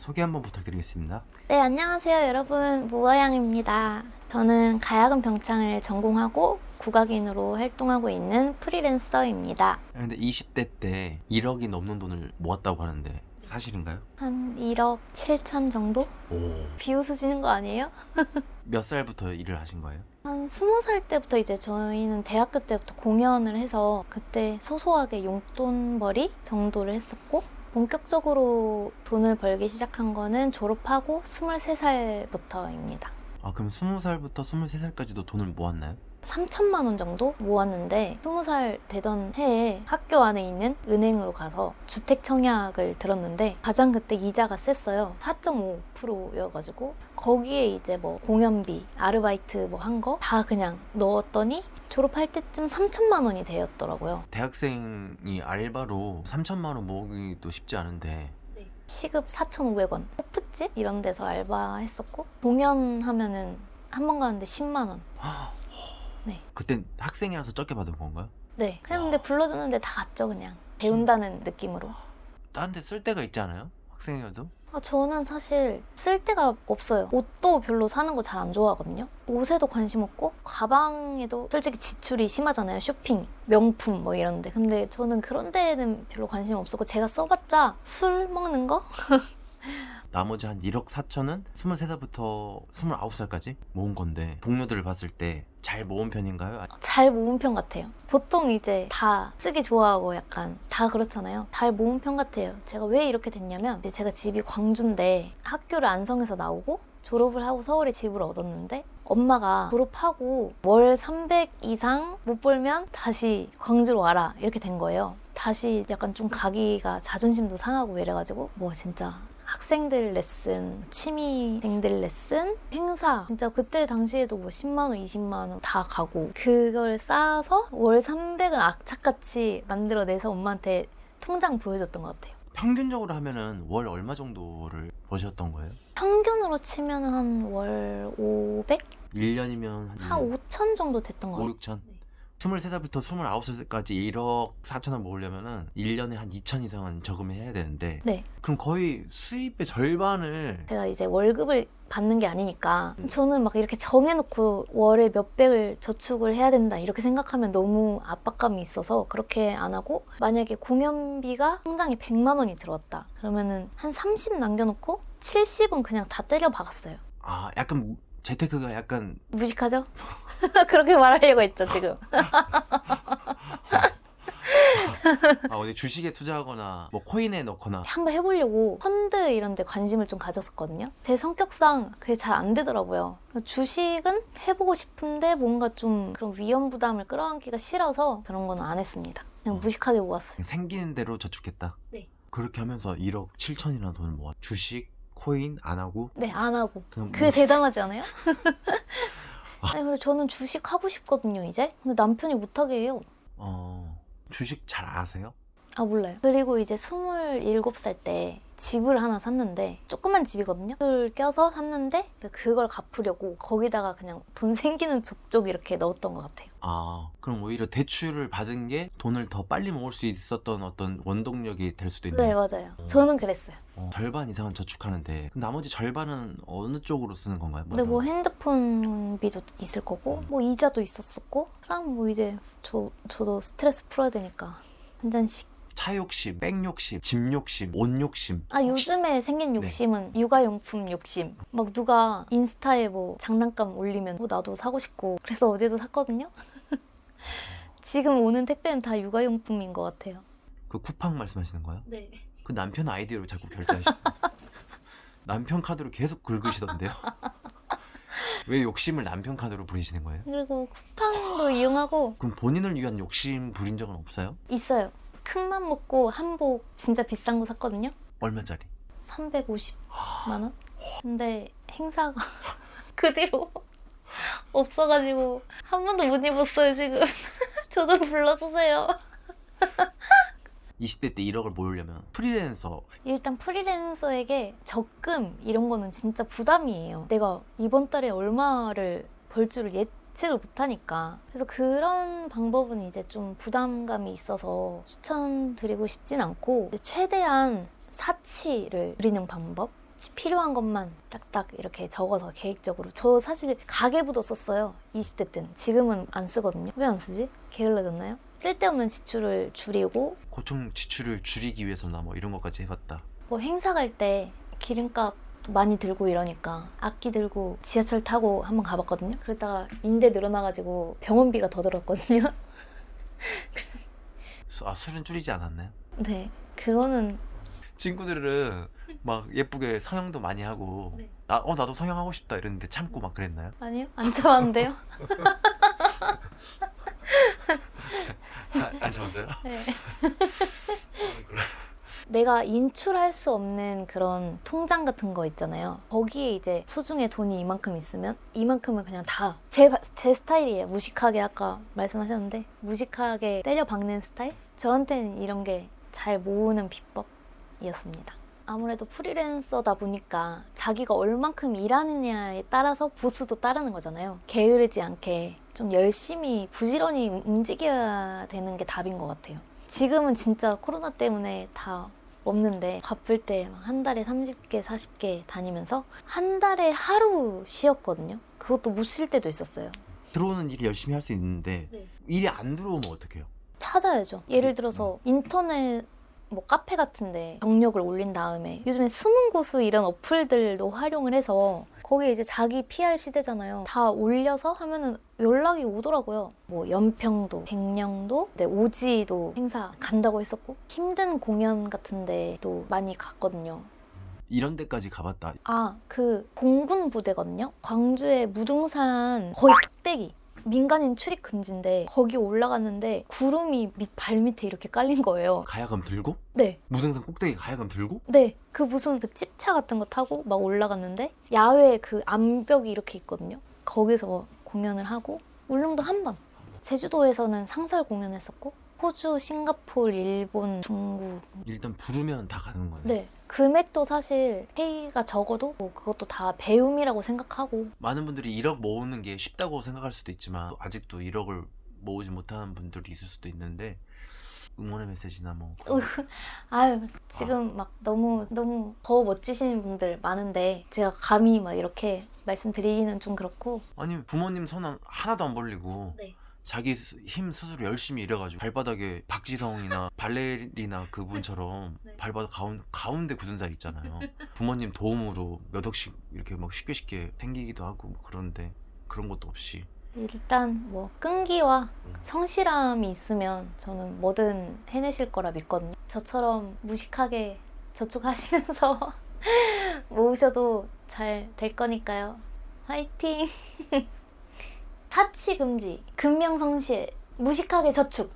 소개 한번 부탁드리겠습니다. 네, 안녕하세요 여러분. 무어양입니다. 저는 가야금 병창을 전공하고 국악인으로 활동하고 있는 프리랜서입니다. 근데 20대 때 1억이 넘는 돈을 모았다고 하는데 사실인가요? 한 1억 7천 정도? 오. 비웃으시는 거 아니에요? 몇 살부터 일을 하신 거예요? 한 20살 때부터 이제 저희는 대학교 때부터 공연을 해서 그때 소소하게 용돈벌이 정도를 했었고 본격적으로 돈을 벌기 시작한 거는 졸업하고 23살부터입니다. 아, 그럼 20살부터 23살까지도 돈을 모았나요? 3천만 원 정도 모았는데 20살 되던 해에 학교 안에 있는 은행으로 가서 주택 청약을 들었는데 가장 그때 이자가 셌어요. 4.5%여가지고 거기에 이제 뭐 공연비, 아르바이트 뭐 한 거 다 그냥 넣었더니 졸업할 때쯤 3천만 원이 되었더라고요. 대학생이 알바로 3천만 원 모으기도 쉽지 않은데 시급 4,500원. 호프집 이런 데서 알바했었고 공연하면은 한 번 가는데 10만 원. 네. 그땐 학생이라서 적게 받은 건가요? 네. 그냥 근데 불러주는데 다 갔죠 그냥. 배운다는 느낌으로. 다른 데 쓸 데가 있지 않아요? 학생이어도? 저는 사실 쓸 데가 없어요. 옷도 별로 사는 거 잘 안 좋아하거든요. 옷에도 관심 없고 가방에도 솔직히 지출이 심하잖아요. 쇼핑, 명품 뭐 이런데. 근데 저는 그런 데는 별로 관심 없었고 제가 써봤자 술 먹는 거? 나머지 한 1억 4천은 23살부터 29살까지 모은 건데 동료들을 봤을 때 잘 모은 편인가요? 잘 모은 편 같아요. 보통 이제 다 쓰기 좋아하고 약간 다 그렇잖아요. 잘 모은 편 같아요. 제가 왜 이렇게 됐냐면 이제 제가 집이 광주인데 학교를 안성에서 나오고 졸업을 하고 서울에 집을 얻었는데 엄마가 졸업하고 월 300 이상 못 벌면 다시 광주로 와라 이렇게 된 거예요. 다시 약간 좀 가기가 자존심도 상하고 이래가지고 뭐 진짜 학생들 레슨, 취미생들 레슨, 행사 진짜 그때 당시에도 뭐 10만 원, 20만 원 다 가고 그걸 쌓아서 월 300을 악착같이 만들어내서 엄마한테 통장 보여줬던 것 같아요. 평균적으로 하면은 월 얼마 정도를 버셨던 거예요? 평균으로 치면 한 월 500? 1년이면 한 5천 정도 됐던 것 5, 같아요. 6천? 23살부터 29살까지 1억 4천을 모으려면은 1년에 한 2천 이상은 저금을 해야 되는데 네. 그럼 거의 수입의 절반을 제가 이제 월급을 받는 게 아니니까 저는 막 이렇게 정해놓고 월에 몇백을 저축을 해야 된다 이렇게 생각하면 너무 압박감이 있어서 그렇게 안 하고 만약에 공연비가 통장에 100만 원이 들어왔다 그러면은 한 30 남겨놓고 70은 그냥 다 때려 박았어요. 아 약간 재테크가 약간 무식하죠? 그렇게 말하려고 했죠 지금. 어디 주식에 투자하거나 뭐 코인에 넣거나 한번 해보려고 펀드 이런 데 관심을 좀 가졌었거든요. 제 성격상 그게 잘 안 되더라고요. 주식은 해보고 싶은데 뭔가 좀 그런 위험 부담을 끌어안기가 싫어서 그런 건 안 했습니다. 그냥 무식하게 모았어요. 생기는 대로 저축했다. 네. 그렇게 하면서 1억 7천이라는 돈을 모아 주식, 코인 안 하고 네, 안 하고. 그냥 그게 대단하지 않아요? 아니, 그리고 저는 주식 하고 싶거든요, 이제. 근데 남편이 못하게 해요. 주식 잘 아세요? 아, 몰라요. 그리고 이제 27살 때 집을 하나 샀는데 조그만 집이거든요. 술 껴서 샀는데 그걸 갚으려고 거기다가 그냥 돈 생기는 족족 이렇게 넣었던 것 같아요. 아, 그럼 오히려 대출을 받은 게 돈을 더 빨리 모을 수 있었던 어떤 원동력이 될 수도 있네요. 네, 맞아요. 저는 그랬어요. 절반 이상은 저축하는데 그럼 나머지 절반은 어느 쪽으로 쓰는 건가요? 근데 뭐 핸드폰비도 있을 거고 뭐 이자도 있었었고 그다음 뭐 이제 저도 스트레스 풀어야 되니까 한 잔씩. 차 욕심, 백 욕심, 집 욕심, 옷 욕심. 아, 요즘에 생긴 욕심은 육아용품 욕심. 막 누가 인스타에 뭐 장난감 올리면 뭐 나도 사고 싶고 그래서 어제도 샀거든요. 지금 오는 택배는 다 육아용품인 것 같아요. 그 쿠팡 말씀하시는 거예요? 네. 그 남편 아이디로 자꾸 결제하시죠. 남편 카드로 계속 긁으시던데요. 왜 욕심을 남편 카드로 부리시는 거예요? 그리고 쿠팡도 이용하고 그럼 본인을 위한 욕심 부린 적은 없어요? 있어요. 큰맘 먹고 한복 진짜 비싼 거 샀거든요. 얼마짜리? 350만 원? 근데 행사가 그 뒤로 없어가지고 한 번도 못 입었어요 지금. 저 좀 불러주세요. 20대 때 1억을 모으려면 프리랜서 일단 프리랜서에게 적금 이런 거는 진짜 부담이에요. 내가 이번 달에 얼마를 벌 줄을 예측을 못하니까. 그래서 그런 방법은 이제 좀 부담감이 있어서 추천드리고 싶진 않고 최대한 사치를 줄이는 방법? 필요한 것만 딱딱 이렇게 적어서 계획적으로. 저 사실 가계부도 썼어요. 20대 때는. 지금은 안 쓰거든요. 왜 안 쓰지? 게을러졌나요? 쓸데없는 지출을 줄이고 고총 지출을 줄이기 위해서나 뭐 이런 것까지 해봤다. 뭐 행사 갈 때 기름값 많이 들고 이러니까 악기 들고 지하철 타고 한번 가봤거든요. 그러다가 인대 늘어나가지고 병원비가 더 들었거든요. 술은 줄이지 않았나요? 네, 그거는 친구들은 막 예쁘게 성형도 많이 하고 네. 나도 성형하고 싶다 이랬는데 참고 막 그랬나요? 아니요, 안 좋아한대요. 안 참았어요? 네. 내가 인출할 수 없는 그런 통장 같은 거 있잖아요. 거기에 이제 수중에 돈이 이만큼 있으면 이만큼은 그냥 다 제 스타일이에요. 무식하게 아까 말씀하셨는데 무식하게 때려 박는 스타일? 저한테는 이런 게 잘 모으는 비법이었습니다. 아무래도 프리랜서다 보니까 자기가 얼만큼 일하느냐에 따라서 보수도 따르는 거잖아요. 게으르지 않게 좀 열심히 부지런히 움직여야 되는 게 답인 것 같아요. 지금은 진짜 코로나 때문에 다 없는데 바쁠 때 한 달에 30개, 40개 다니면서 한 달에 하루 쉬었거든요. 그것도 못 쉴 때도 있었어요. 들어오는 일이 열심히 할 수 있는데 네. 일이 안 들어오면 어떡해요? 찾아야죠. 예를 들어서 인터넷 뭐 카페 같은데 경력을 올린 다음에 요즘에 숨은 고수 이런 어플들도 활용을 해서 거기에 이제 자기 PR 시대잖아요. 다 올려서 하면은 연락이 오더라고요. 뭐 연평도, 백령도, 네, 오지도 행사 간다고 했었고 힘든 공연 같은데도 많이 갔거든요. 이런 데까지 가봤다. 아, 그 공군 부대거든요. 광주의 무등산 거의 꼭대기. 민간인 출입 금지인데 거기 올라갔는데 구름이 발 밑에 이렇게 깔린 거예요. 가야금 들고? 네. 무등산 꼭대기 가야금 들고? 네, 그 무슨 그 찝차 같은 거 타고 막 올라갔는데 야외 그 암벽이 이렇게 있거든요. 거기서 공연을 하고 울릉도 한 번. 제주도에서는 상설 공연했었고 호주, 싱가포르, 일본, 중국. 일단 부르면 다 가는 거예요. 네, 금액도 사실 페이가 적어도 뭐 그것도 다 배움이라고 생각하고. 많은 분들이 1억 모으는 게 쉽다고 생각할 수도 있지만 아직도 1억을 모으지 못하는 분들이 있을 수도 있는데 응원의 메시지나 뭐 아유, 지금 막 너무 더 멋지신 분들 많은데 제가 감히 막 이렇게 말씀드리기는 좀 그렇고. 아니 부모님 손 하나도 안 벌리고 네. 자기 힘 스스로 열심히 일해가지고 발바닥에 박지성이나 발레리나 그분처럼 네. 발바닥 가운데 굳은 살 있잖아요. 부모님 도움으로 몇 억씩 이렇게 막 쉽게 생기기도 하고 뭐 그런데 그런 것도 없이 일단 뭐 끈기와 성실함이 있으면 저는 뭐든 해내실 거라 믿거든요. 저처럼 무식하게 저축하시면서 모으셔도 잘 될 거니까요. 화이팅! 사치 금지, 금명성실, 무식하게 저축.